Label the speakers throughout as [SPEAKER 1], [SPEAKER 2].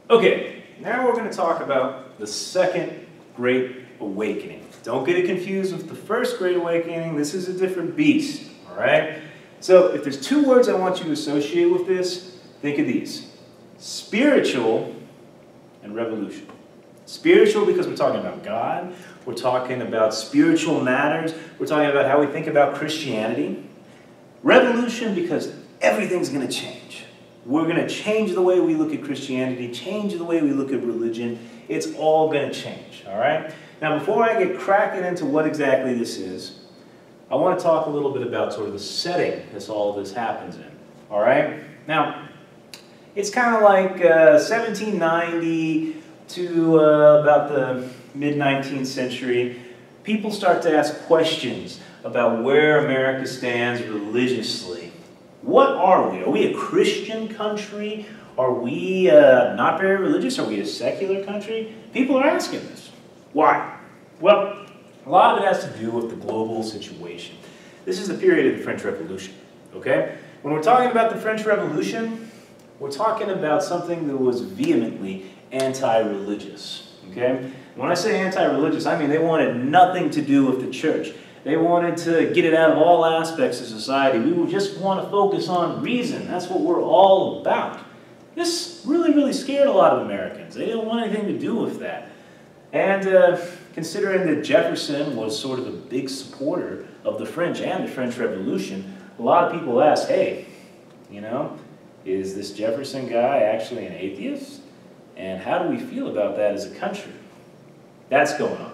[SPEAKER 1] Okay, now we're going to talk about the Second Great Awakening. Don't get it confused with the First Great Awakening. This is a different beast, all right? So if there's two words I want you to associate with this, think of these: spiritual and revolution. Spiritual because we're talking about God. We're talking about spiritual matters. We're talking about how we think about Christianity. Revolution because everything's going to change. We're going to change the way we look at Christianity, change the way we look at religion. It's all going to change, all right? Now, before I get cracking into what exactly this is, I want to talk a little bit about sort of the setting that all of this happens in, all right? Now, it's kind of like 1790 to about the mid-19th century. People start to ask questions about where America stands religiously. What are we? Are we a Christian country? Are we not very religious? Are we a secular country? People are asking this. Why? Well, a lot of it has to do with the global situation. This is the period of the French Revolution, okay? When we're talking about the French Revolution, we're talking about something that was vehemently anti-religious, okay? When I say anti-religious, I mean they wanted nothing to do with the church. They wanted to get it out of all aspects of society. We would just want to focus on reason. That's what we're all about. This really, really scared a lot of Americans. They didn't want anything to do with that. And considering that Jefferson was sort of a big supporter of the French and the French Revolution, a lot of people asked, hey, you know, is this Jefferson guy actually an atheist? And how do we feel about that as a country? That's going on.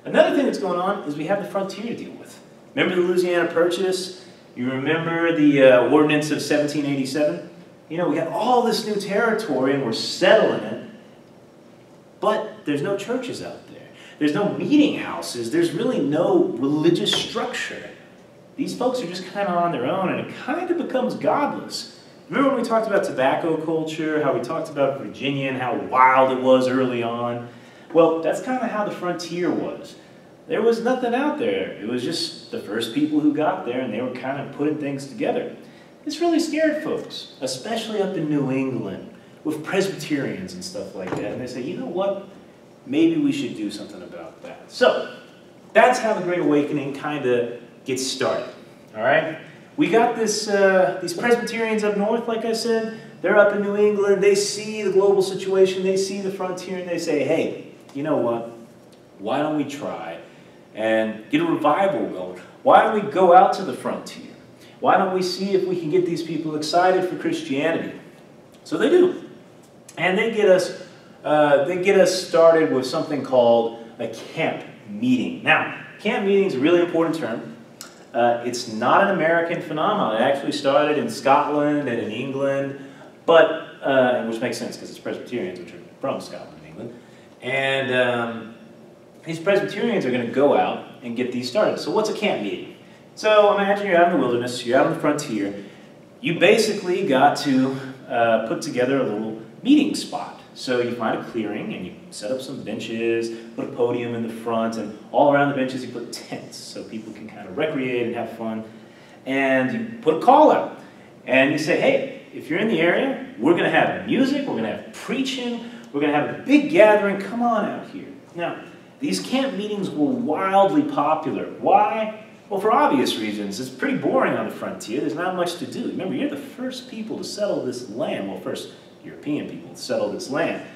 [SPEAKER 1] Another thing that's going on is we have the frontier to deal with. Remember the Louisiana Purchase? You remember the Ordinance of 1787? You know, we got all this new territory and we're settling it, but there's no churches out there. There's no meeting houses. There's really no religious structure. These folks are just kind of on their own, and it kind of becomes godless. Remember when we talked about tobacco culture, how we talked about Virginia and how wild it was early on? Well, that's kind of how the frontier was. There was nothing out there. It was just the first people who got there, and they were kind of putting things together. This really scared folks, especially up in New England, with Presbyterians and stuff like that. And they say, you know what? Maybe we should do something about that. So, that's how the Great Awakening kind of gets started, all right? We got this, these Presbyterians up north, like I said. They're up in New England. They see the global situation. They see the frontier, and they say, hey, you know what? Why don't we try and get a revival going? Why don't we go out to the frontier? Why don't we see if we can get these people excited for Christianity? So they do. And they get us started with something called a camp meeting. Now, camp meeting is a really important term. It's not an American phenomenon. It actually started in Scotland and in England, but which makes sense because it's Presbyterians, which are from Scotland and England. And these Presbyterians are going to go out and get these started. So what's a camp meeting? So imagine you're out in the wilderness, you're out on the frontier. You basically got to put together a little meeting spot. So you find a clearing and you set up some benches, put a podium in the front, and all around the benches you put tents so people can kind of recreate and have fun. And you put a call out. And you say, hey, if you're in the area, we're going to have music, we're going to have preaching, we're going to have a big gathering, come on out here. Now, these camp meetings were wildly popular. Why? Well, for obvious reasons. It's pretty boring on the frontier. There's not much to do. Remember, you're the first people to settle this land. Well, first European people to settle this land.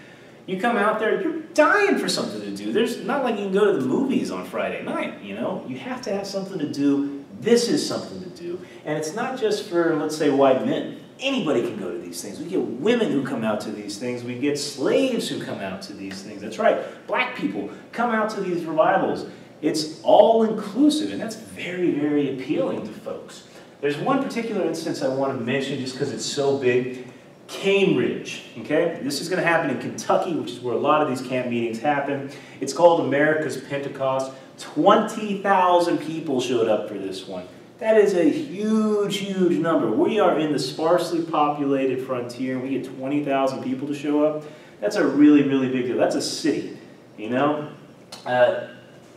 [SPEAKER 1] You come out there, you're dying for something to do. There's not like you can go to the movies on Friday night, you know? You have to have something to do. This is something to do. And it's not just for, let's say, white men. Anybody can go to these things. We get women who come out to these things. We get slaves who come out to these things. That's right. Black people come out to these revivals. It's all inclusive, and that's very, very appealing to folks. There's one particular instance I want to mention just because it's so big. Cane Ridge, okay? This is going to happen in Kentucky, which is where a lot of these camp meetings happen. It's called America's Pentecost. 20,000 people showed up for this one. That is a huge, huge number. We are in the sparsely populated frontier, and we get 20,000 people to show up. That's a really, really big deal. That's a city, you know?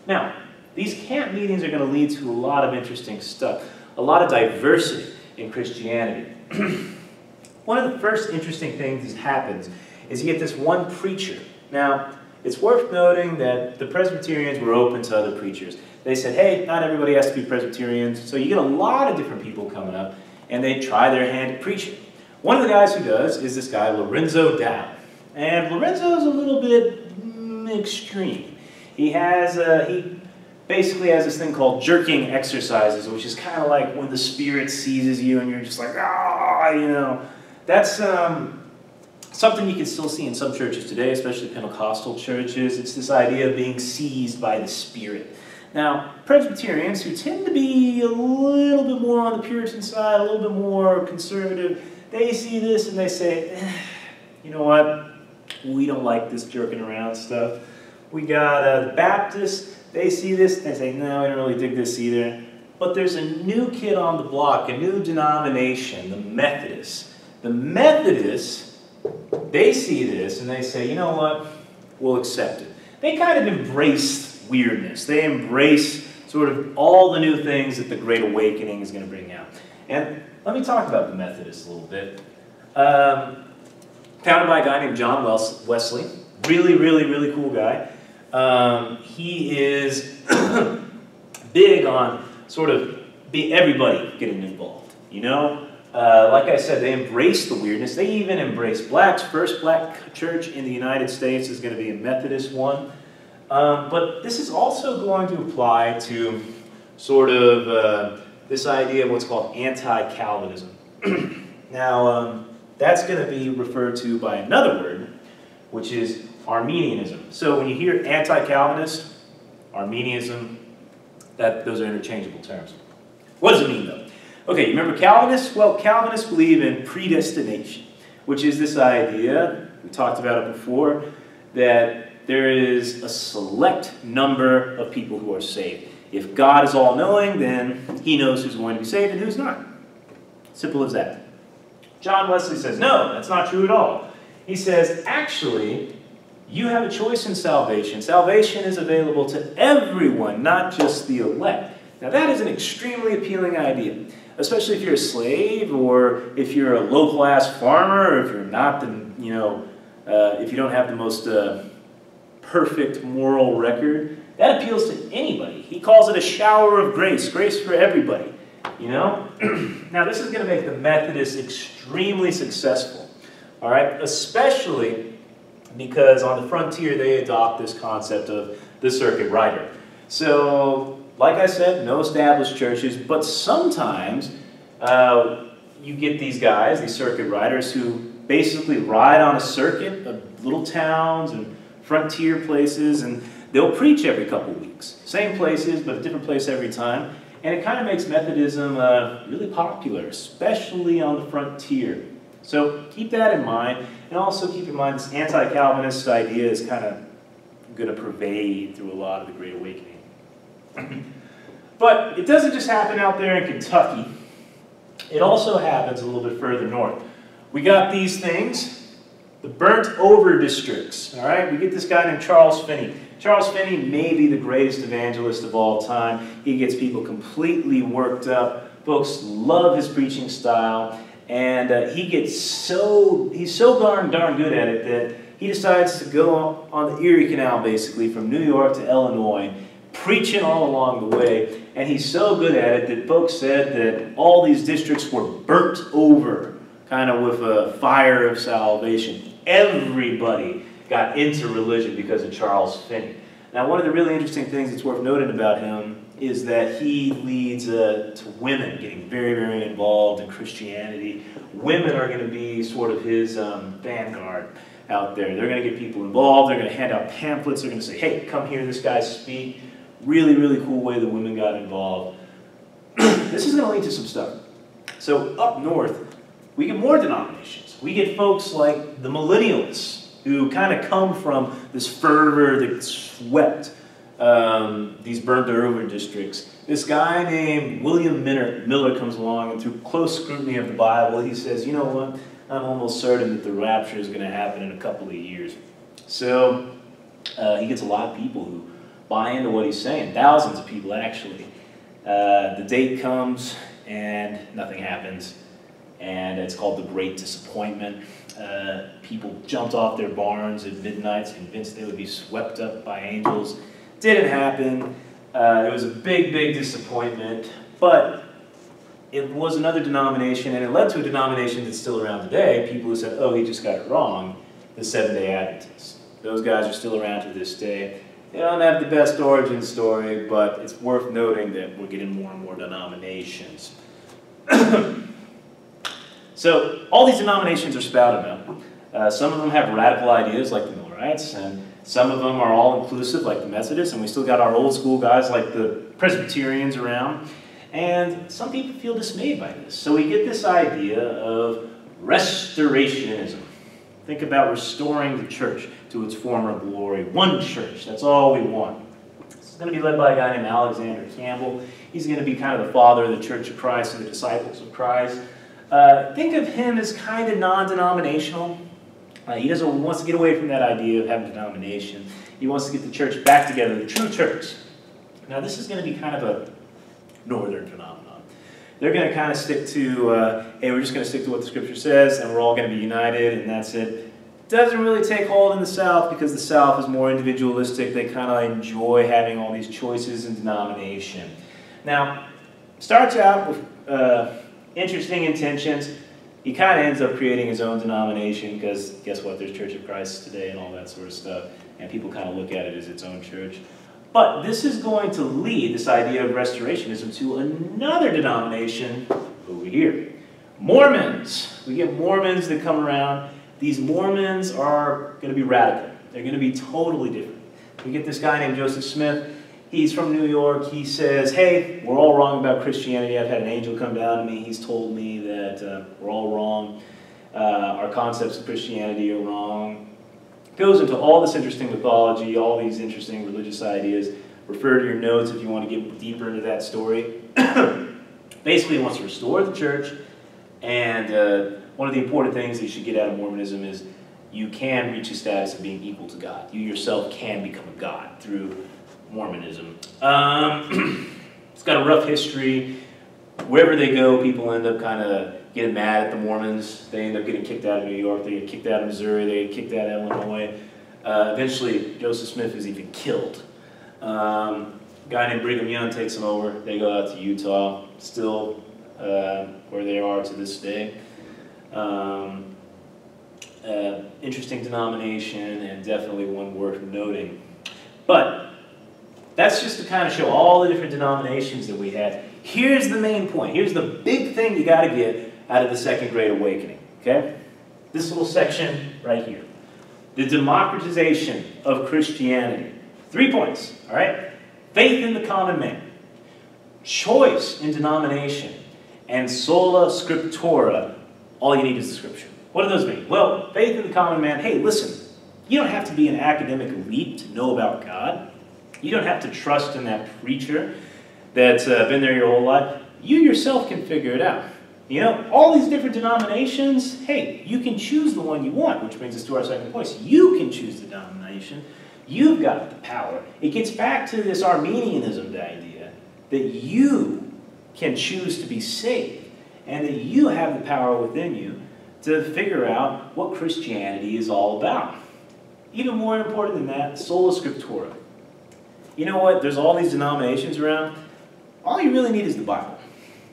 [SPEAKER 1] Now, these camp meetings are going to lead to a lot of interesting stuff, a lot of diversity in Christianity. One of the first interesting things that happens is you get this one preacher. Now, it's worth noting that the Presbyterians were open to other preachers. They said, hey, not everybody has to be Presbyterians, so you get a lot of different people coming up, and they try their hand at preaching. One of the guys who does is this guy, Lorenzo Dow. And Lorenzo's a little bit extreme. He basically has this thing called jerking exercises, which is kind of like when the Spirit seizes you and you're just like, ah, you know. That's something you can still see in some churches today, especially Pentecostal churches. It's this idea of being seized by the Spirit. Now, Presbyterians, who tend to be a little bit more on the Puritan side, a little bit more conservative, they see this and they say, you know what? We don't like this jerking around stuff. We got the Baptists, they see this, and they say, no, we don't really dig this either. But there's a new kid on the block, a new denomination, the Methodists. The Methodists, they see this, and they say, you know what, we'll accept it. They kind of embrace weirdness. They embrace sort of all the new things that the Great Awakening is going to bring out. And let me talk about the Methodists a little bit. Founded by a guy named John Wesley. Really, really, really cool guy. He is big on sort of everybody getting involved, you know? Like I said, they embrace the weirdness. They even embrace blacks. First black church in the United States is going to be a Methodist one. But this is also going to apply to sort of this idea of what's called anti-Calvinism. Now, that's going to be referred to by another word, which is Arminianism. So when you hear anti-Calvinist, Arminianism, those are interchangeable terms. What does it mean, though? Okay, you remember Calvinists? Well, Calvinists believe in predestination, which is this idea, we talked about it before, that there is a select number of people who are saved. If God is all-knowing, then He knows who's going to be saved and who's not. Simple as that. John Wesley says, no, that's not true at all. He says, actually, you have a choice in salvation. Salvation is available to everyone, not just the elect. Now that is an extremely appealing idea, especially if you're a slave, or if you're a low-class farmer, or if you're not the, you know, if you don't have the most perfect moral record. That appeals to anybody. He calls it a shower of grace, grace for everybody. You know? Now this is going to make the Methodists extremely successful, all right? Especially because on the frontier they adopt this concept of the circuit rider. So, like I said, no established churches, but sometimes you get these guys, these circuit riders, who basically ride on a circuit of little towns and frontier places, and they'll preach every couple weeks. Same places, but a different place every time. And it kind of makes Methodism really popular, especially on the frontier. So keep that in mind, and also keep in mind this anti-Calvinist idea is kind of going to pervade through a lot of the Great Awakening. But it doesn't just happen out there in Kentucky. It also happens a little bit further north. We got these things, the burnt-over districts, all right? We get this guy named Charles Finney. Charles Finney may be the greatest evangelist of all time. He gets people completely worked up. Folks love his preaching style. And he's so darn good at it that he decides to go on the Erie Canal, basically, from New York to Illinois, preaching all along the way. And he's so good at it that folks said that all these districts were burnt over, kind of with a fire of salvation. Everybody got into religion because of Charles Finney. Now, one of the really interesting things that's worth noting about him is that he leads to women getting very, very involved in Christianity. Women are going to be sort of his vanguard out there. They're going to get people involved. They're going to hand out pamphlets. They're going to say, hey, come hear this guy speak. Really, really cool way the women got involved. This is going to lead to some stuff. So up north, we get more denominations. We get folks like the millennialists, who kind of come from this fervor that swept these burnt-over districts. This guy named William Miller comes along, and through close scrutiny of the Bible, he says, you know what, I'm almost certain that the rapture is going to happen in a couple of years. So he gets a lot of people who buy into what he's saying, thousands of people actually. The date comes, and nothing happens. and it's called the Great Disappointment. People jumped off their barns at midnight, convinced they would be swept up by angels. Didn't happen. It was a big, big disappointment, but it was another denomination, and it led to a denomination that's still around today. People who said, oh, he just got it wrong, the Seventh-day Adventists. Those guys are still around to this day. They don't have the best origin story, but it's worth noting that we're getting more and more denominations. So all these denominations are spouted now. Some of them have radical ideas like the Millerites, and some of them are all-inclusive like the Methodists, and we still got our old-school guys like the Presbyterians around. And some people feel dismayed by this. So we get this idea of restorationism. Think about restoring the church to its former glory. One church, that's all we want. This is going to be led by a guy named Alexander Campbell. He's going to be kind of the father of the Church of Christ and the disciples of Christ. Think of him as kind of non-denominational. He wants to get away from that idea of having denomination. He wants to get the church back together, the true church. Now this is going to be kind of a northern phenomenon. They're going to kind of stick to, hey, we're just going to stick to what the Scripture says, and we're all going to be united, and that's it. Doesn't really take hold in the South because the South is more individualistic. They kind of enjoy having all these choices in denomination. Now, starts out with interesting intentions. He kind of ends up creating his own denomination because guess what? There's Church of Christ today and all that sort of stuff, and people kind of look at it as its own church. But this is going to lead, this idea of restorationism, to another denomination over here. Mormons. We get Mormons that come around. These Mormons are going to be radical. They're going to be totally different. We get this guy named Joseph Smith. He's from New York. He says, hey, we're all wrong about Christianity. I've had an angel come down to me. He's told me that we're all wrong. Our concepts of Christianity are wrong. Goes into all this interesting mythology, all these interesting religious ideas. Refer to your notes if you want to get deeper into that story. Basically, he wants to restore the church, and one of the important things that you should get out of Mormonism is you can reach a status of being equal to God. You yourself can become a god through Mormonism. It's got a rough history. Wherever they go, people end up kind of getting mad at the Mormons. They end up getting kicked out of New York. They get kicked out of Missouri. They get kicked out of Illinois. Eventually, Joseph Smith is even killed. A guy named Brigham Young takes them over. They go out to Utah, still where they are to this day. Interesting denomination, and definitely one worth noting. But that's just to kind of show all the different denominations that we had. Here's the main point. Here's the big thing you got to get out of the Second Great Awakening. Okay? This little section right here. The democratization of Christianity. 3 points. All right? Faith in the common man. Choice in denomination. And sola scriptura. All you need is the Scripture. What do those mean? Well, faith in the common man. Hey, listen. You don't have to be an academic elite to know about God. You don't have to trust in that preacher that's been there your whole life. You yourself can figure it out. You know, all these different denominations, hey, you can choose the one you want, which brings us to our second point. You can choose the denomination. You've got the power. It gets back to this Arminianism idea that you can choose to be saved and that you have the power within you to figure out what Christianity is all about. Even more important than that, sola scriptura. You know what? There's all these denominations around. All you really need is the Bible.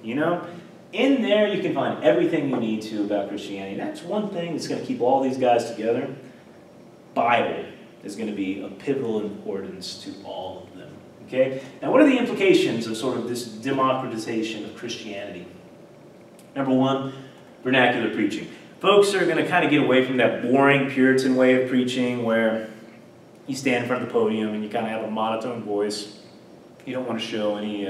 [SPEAKER 1] You know? In there you can find everything you need to about Christianity. That's one thing that's going to keep all these guys together. Bible is going to be of pivotal importance to all of them. Okay? Now what are the implications of sort of this democratization of Christianity? Number one, vernacular preaching. Folks are going to kind of get away from that boring Puritan way of preaching where you stand in front of the podium and you kind of have a monotone voice. You don't want to show any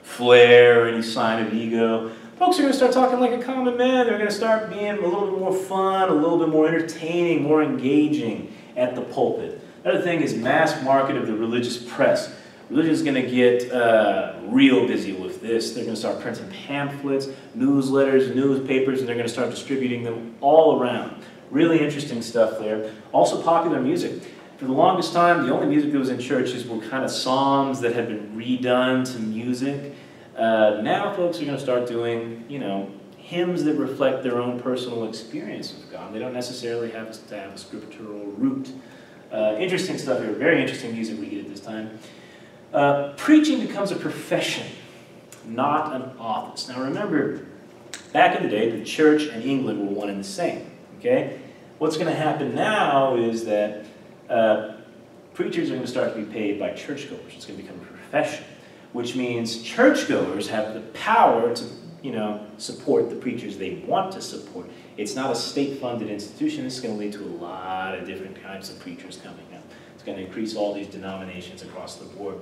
[SPEAKER 1] flair or any sign of ego. Folks are going to start talking like a common man. They're going to start being a little bit more fun, a little bit more entertaining, more engaging at the pulpit. Another thing is mass market of the religious press. Religion is going to get real busy with this. They're going to start printing pamphlets, newsletters, newspapers, and they're going to start distributing them all around. Really interesting stuff there. Also popular music. For the longest time, the only music that was in churches were kind of psalms that had been redone to music. Now folks are going to start doing, you know, hymns that reflect their own personal experience with God. They don't necessarily have to have a scriptural root. Interesting stuff here, very interesting music we get at this time. Preaching becomes a profession, not an office. Now remember, back in the day, the church and England were one and the same, okay? What's going to happen now is that preachers are going to start to be paid by churchgoers. It's going to become a profession, which means churchgoers have the power to, support the preachers they want to support. It's not a state-funded institution. This is going to lead to a lot of different kinds of preachers coming up. It's going to increase all these denominations across the board.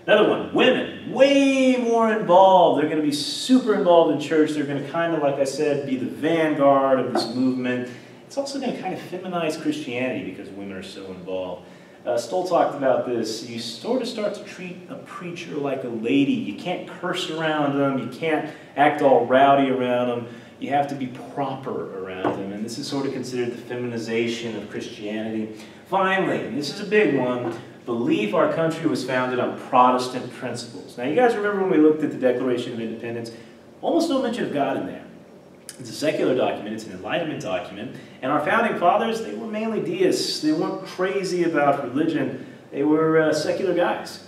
[SPEAKER 1] Another one, women, way more involved. They're going to be super involved in church. They're going to kind of, like I said, be the vanguard of this movement. It's also going to kind of feminize Christianity because women are so involved. Stoll talked about this. You sort of start to treat a preacher like a lady. You can't curse around them. You can't act all rowdy around them. You have to be proper around them. And this is sort of considered the feminization of Christianity. Finally, and this is a big one, belief our country was founded on Protestant principles. Now, you guys remember when we looked at the Declaration of Independence? Almost no mention of God in there. It's a secular document, it's an Enlightenment document, and our founding fathers, they were mainly deists. They weren't crazy about religion. They were secular guys.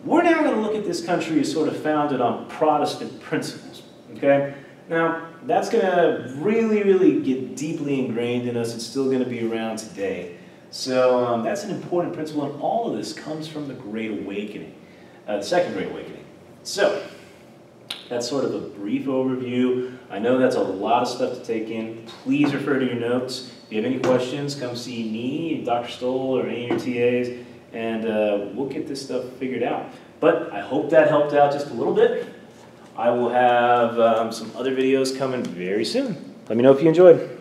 [SPEAKER 1] We're now going to look at this country as sort of founded on Protestant principles, okay? Now, that's going to really, really get deeply ingrained in us. It's still going to be around today. So that's an important principle, and all of this comes from the Great Awakening, the Second Great Awakening. So, that's sort of a brief overview. I know that's a lot of stuff to take in. Please refer to your notes. If you have any questions, come see me, Dr. Stoll, or any of your TAs, and we'll get this stuff figured out. But I hope that helped out just a little bit. I will have some other videos coming very soon. Let me know if you enjoyed.